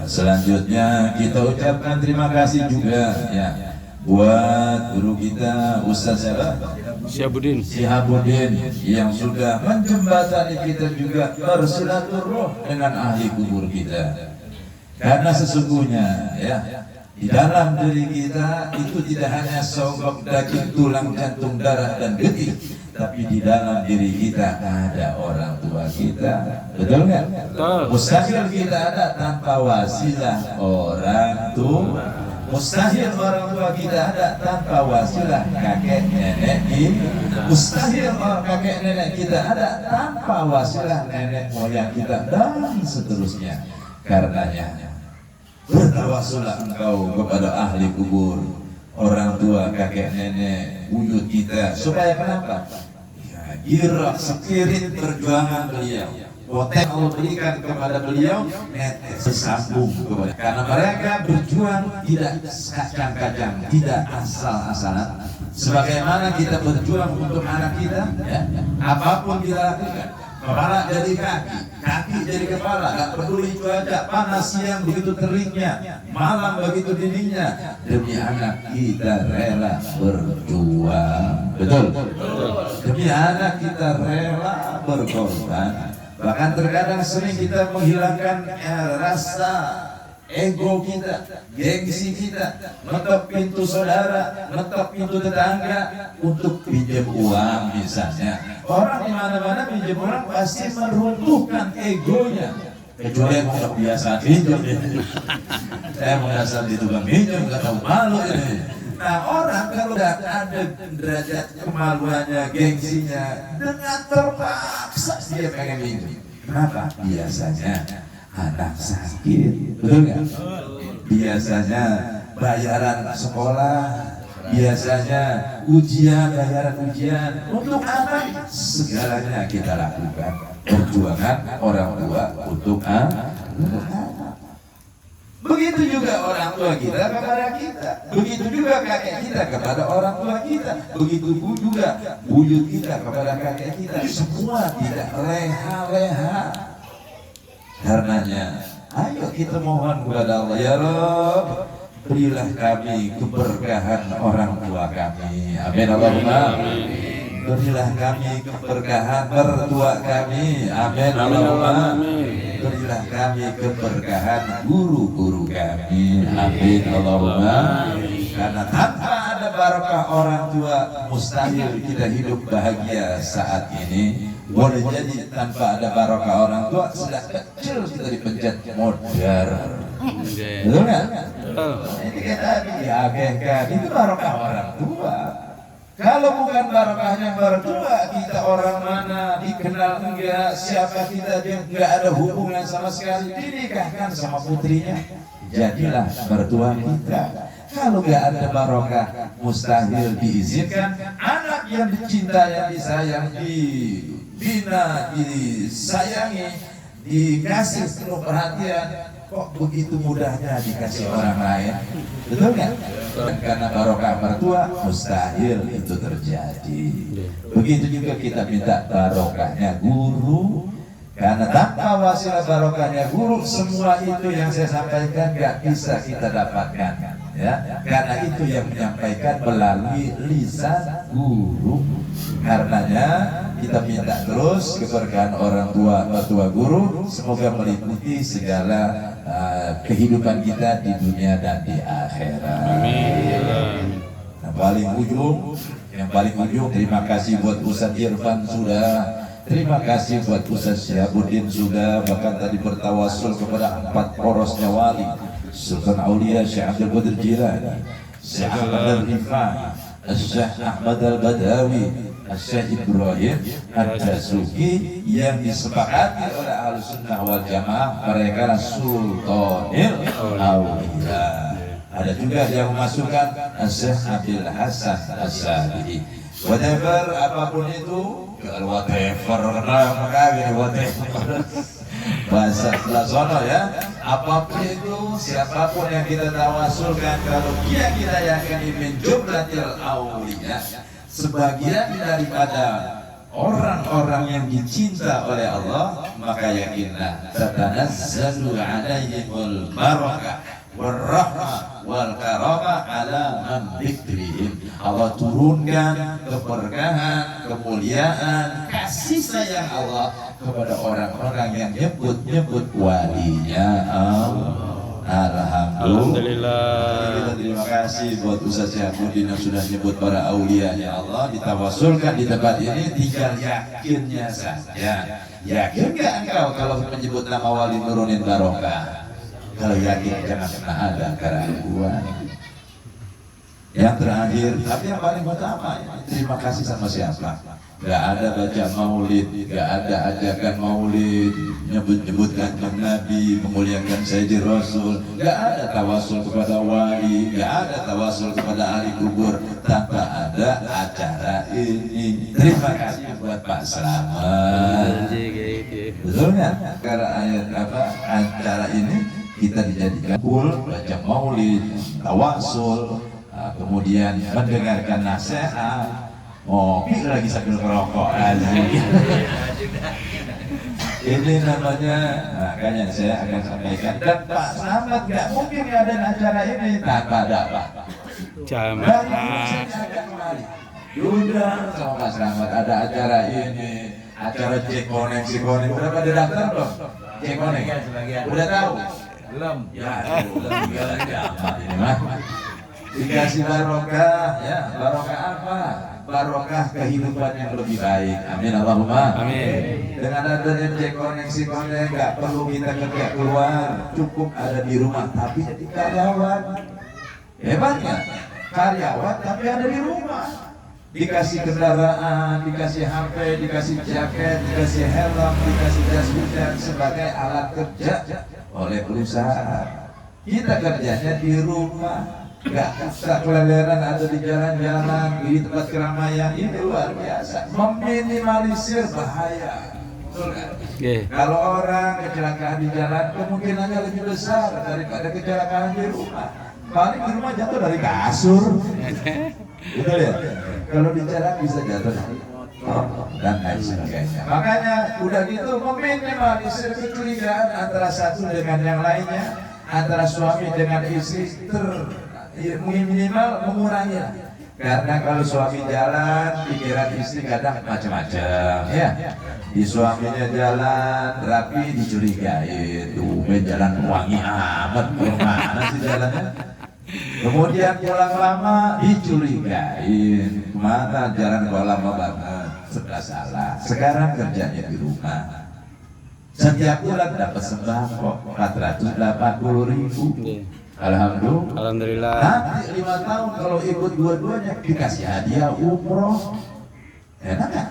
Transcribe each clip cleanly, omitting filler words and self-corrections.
Selanjutnya kita ucapkan terima kasih juga ya buat guru kita Ustaz Syihabuddin yang sudah menjembatani kita juga bersilaturahmi dengan ahli kubur kita. Karena sesungguhnya ya di dalam diri kita itu tidak hanya songkok daging, tulang, jantung, darah dan getih, tapi di dalam diri kita ada orang tua kita. Betul nggak? Mustahil kita ada tanpa wasilah orang tua. Mustahil orang tua kita ada tanpa wasilah kakek nenek kita. Mustahil orang kakek nenek kita ada tanpa wasilah nenek moyang kita dan seterusnya. Karenanya bertawasulah engkau kepada ahli kubur, orang tua, kakek nenek, buyut kita, supaya kenapa? Ya, girak spirit perjuangan beliau, potensi Allah berikan kepada beliau, netes sambung kepada. Karena mereka berjuang tidak kacang-kacang, tidak asal-asalan. Sebagaimana kita berjuang untuk anak kita, ya, apapun kita lakukan. Kepala jadi kaki, kaki jadi kepala, gak peduli cuaca panas, siang begitu teriknya, malam begitu dinginnya, demi anak kita rela berjuang. Betul? Demi anak kita rela berkorban. Bahkan terkadang sering kita menghilangkan rasa ego kita, gengsi kita, ngetok pintu saudara, ngetok pintu tetangga untuk pinjam uang misalnya. Orang di mana-mana pinjam uang pasti meruntuhkan egonya. Kecuali yang udah biasa pinjam. Saya mau dasar di tukang pinjam, nggak tahu malu ini. Nah orang kalau udah ada derajat kemaluannya, gengsinya, dengan terpaksa dia pengen pinjam. Kenapa? Biasanya anak sakit, betul nggak? Biasanya bayaran sekolah, biasanya ujian, bayaran ujian. Untuk anak segalanya kita lakukan. Perjuangan orang tua untuk anak. Begitu juga orang tua kita kepada kita. Begitu juga kakek kita kepada orang tua kita. Begitu juga buyut kita kepada kakek kita. Semua tidak leha-leha. Karenanya, ayo kita mohon kepada Allah, ya Rabb, berilah kami keberkahan orang tua kami. Amin Allahumma. Berilah kami keberkahan mertua kami. Amin Allahumma. Berilah kami keberkahan guru-guru kami. Amin Allahumma. Karena tanpa ada barakah orang tua, mustahil kita hidup bahagia saat ini. Boleh jadi tanpa ada barokah orang tua, sudah kecil kita dipencet modar. Betul nggak? Ini kita diagihkan, itu barokah orang tua. Kalau bukan barokahnya orang tua, kita orang mana, dikenal enggak, siapa kita, dia enggak ada hubungan sama sekali, dinikahkan sama putrinya, jadilah mertua kita. Kalau nggak ada barokah, mustahil diizinkan anak yang dicinta, yang disayang, dibina, disayangi, dikasih penuh perhatian, kok begitu mudahnya dikasih orang lain. Betul nggak? Karena barokah mertua, mustahil itu terjadi. Begitu juga kita minta barokahnya guru. Karena tanpa wasilah barokahnya guru, semua itu yang saya sampaikan gak bisa kita dapatkan, ya. Karena itu yang menyampaikan melalui lisan guru. Karenanya kita minta terus keberkahan orang tua, mertua guru, semoga meliputi segala kehidupan kita di dunia dan di akhirat. Amin. Yang paling ujung, terima kasih buat Ustaz Irfan sudah. Terima kasih buat Ustaz Syihabuddin sudah bahkan tadi bertawasul kepada 4 porosnya wali, Sultan Aulia Syekh Abdul Qadir Jilani, Syekh Ahmad Al-Rifai, Syekh Ahmad Al-Badawi, Syekh Ibrahim Ad-Dasuki, yang disepakati oleh Ahlussunnah wal Jamaah mereka Sultanil Aulia. Ada juga yang memasukkan Syekh Abdul Hasan As-Sadiqi. Whatever, apapun itu, whatever, bahasa sebelah sono ya. Apapun itu, siapapun yang kita tawasulkan, kalau dia kita yakini min jumlatil auliya, sebagian daripada orang-orang yang dicinta oleh Allah, maka yakinlah tatanazzalu alaihimul barakah warahmah wal karamah ala man dzikrihim. Allah turunkan keberkahan, kemuliaan, kasih sayang Allah kepada orang-orang yang nyebut-nyebut walinya Allah. Alhamdulillah. Kita terima kasih buat Ustaz Syafuddin yang sudah nyebut para aulia ya Allah, ditawasulkan di tempat ini, tinggal yakinnya saja. Yakin nggak engkau kalau menyebut nama wali nurunin barokah? Kalau yakin jangan pernah ada keraguan. Yang terakhir, tapi yang paling utama, terima kasih sama siapa? Gak ada baca maulid, gak ada ajakan maulid, nyebut-nyebutkan Nabi, memuliakan Sayyidi Rasul, gak ada tawasul kepada wali, gak ada tawasul kepada ahli kubur, tanpa ada acara ini. Terima kasih buat Pak Slamet. Betul nggak? Karena ayat apa acara ini kita dijadikan baca maulid, tawasul, kemudian mendengarkan nasihat, ngopi lagi sambil merokok aja. Ini namanya, makanya saya akan sampaikan, dan Pak Slamet nggak mungkin ada acara ini tanpa ada Pak Yuda sama Pak Slamet ada acara ini, acara Cekoneng, berapa ada daftar belum? Cekoneng, udah tahu? Belum. Ya, belum ini mah. Dikasih barokah, ya barokah apa? Barokah kehidupan yang lebih baik. Amin Allahumma. Amin. Dengan adanya koneksi nggak perlu kita kerja keluar, cukup ada di rumah tapi jadi karyawan. Hebatnya karyawan tapi ada di rumah. Dikasih kendaraan, dikasih HP, dikasih jaket, dikasih helm, dikasih jas hujan sebagai alat kerja oleh perusahaan. Kita kerjanya di rumah. Gak usah keleleran ada di jalan-jalan, di tempat keramaian. Ini luar biasa, meminimalisir bahaya. Betul kan? Kalau orang kecelakaan di jalan kemungkinannya lebih besar daripada kecelakaan di rumah. Paling di rumah jatuh dari kasur. Betul ya? Kalau di jalan bisa jatuh dari dan lain sebagainya. Makanya udah gitu meminimalisir kecurigaan antara satu dengan yang lainnya, antara suami dengan istri minimal mengurangi lah. Karena kalau suami jalan, pikiran istri kadang macam-macam ya. Di suaminya jalan rapi dicurigai, tuh jalan wangi amat, kemana sih jalannya? Kemudian pulang lama dicurigain, kemana jalan kok lama banget, serba salah. Sekarang kerjanya di rumah, setiap bulan dapat sembako 480.000. Alhamdulillah. Nanti 5 tahun kalau ikut dua-duanya dikasih hadiah umroh. Enak kan?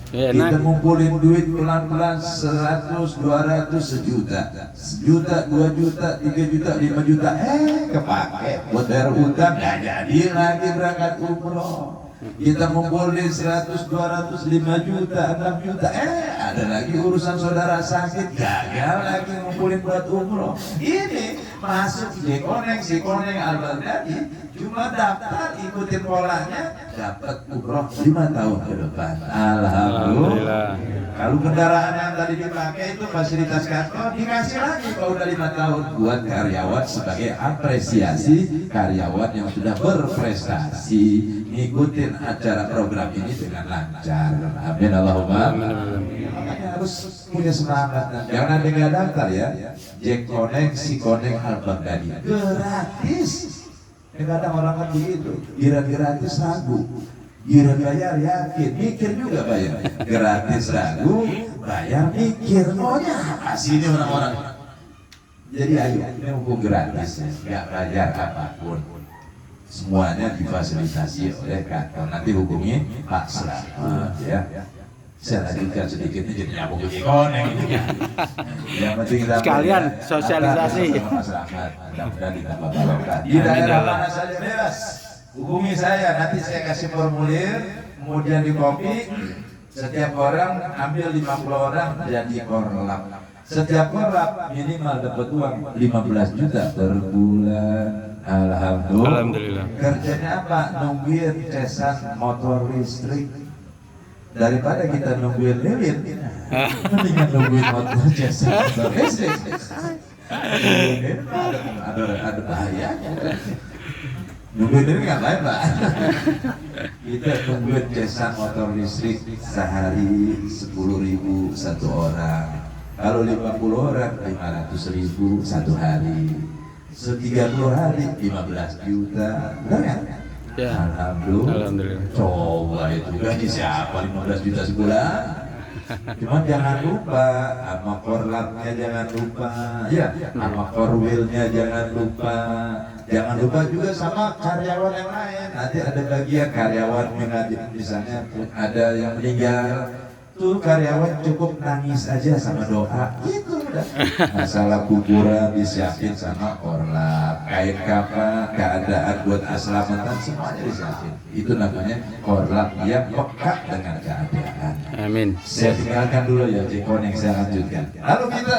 Enak. Kita ngumpulin duit pelan-pelan 100, 200, sejuta, 2 juta, 3 juta, 5 juta. Kepake buat bayar utang, nggak jadi lagi berangkat umroh. Kita ngumpulin 100, 200, 5 juta, 6 juta. Ada lagi urusan saudara sakit, gagal lagi ngumpulin buat umroh. Ini masuk si koneng Al-Baghdadi, cuma daftar ikutin polanya, dapat umroh 5 tahun ke depan. Alhamdulillah. Kalau kendaraan yang tadi dipakai itu fasilitas kantor dikasih lagi kalau udah 5 tahun buat karyawan sebagai apresiasi karyawan yang sudah berprestasi ngikutin acara program ini dengan lancar. Amin Allahumma. Makanya harus punya semangat. Jangan ada yang daftar ya. Jack Koneng, si Koneng Al-Baghdadi gratis. Kadang orang kan begitu, gratis ragu. Gila bayar yakin, mikir juga bayar. Gratis ragu, bayar mikir. Maunya apa sih ini orang-orang? Jadi ayo, ini hukum gratis ya, nggak bayar apapun. Semuanya difasilitasi oleh kantor. Nanti hubungi Pak Slamet ya. Saya lanjutkan sedikit ini jadi nyambung ke koneng. Yang penting kita sekalian sosialisasi. Pak Slamet, mudah-mudahan ditambah barokah. Di daerah mana saja bebas. Hubungi saya, nanti saya kasih formulir, kemudian di copy. Setiap orang ambil 50 orang jadi korlap. Setiap korlap minimal dapat uang 15 juta per bulan. Alhamdulillah. Kerjanya apa? Nungguin cesan motor listrik. daripada kita nungguin lilin, mendingan nungguin motor jasa motor listrik. Ada bahayanya. Nungguin ini nggak baik, Pak. Kita nungguin jasa motor listrik sehari 10.000 satu orang. Kalau 50 orang 500.000 satu hari. 30 hari 15 juta. Benar kan? Ya. Alhamdulillah. Coba itu gaji siapa 15 juta sebulan? Cuma jangan lupa sama korlapnya, jangan lupa ya, sama korwilnya jangan lupa. Jangan lupa juga sama karyawan yang lain. Nanti ada bagian karyawan yang misalnya ada yang meninggal, tuh karyawan cukup nangis aja sama doa gitu udah. Masalah kuburan disiapin sama korlap, kain kafan, keadaan buat selamatan semuanya disiapin. Itu namanya korlap yang peka dengan keadaan. Amin. Saya tinggalkan dulu ya, Jekon yang saya lanjutkan. Lalu kita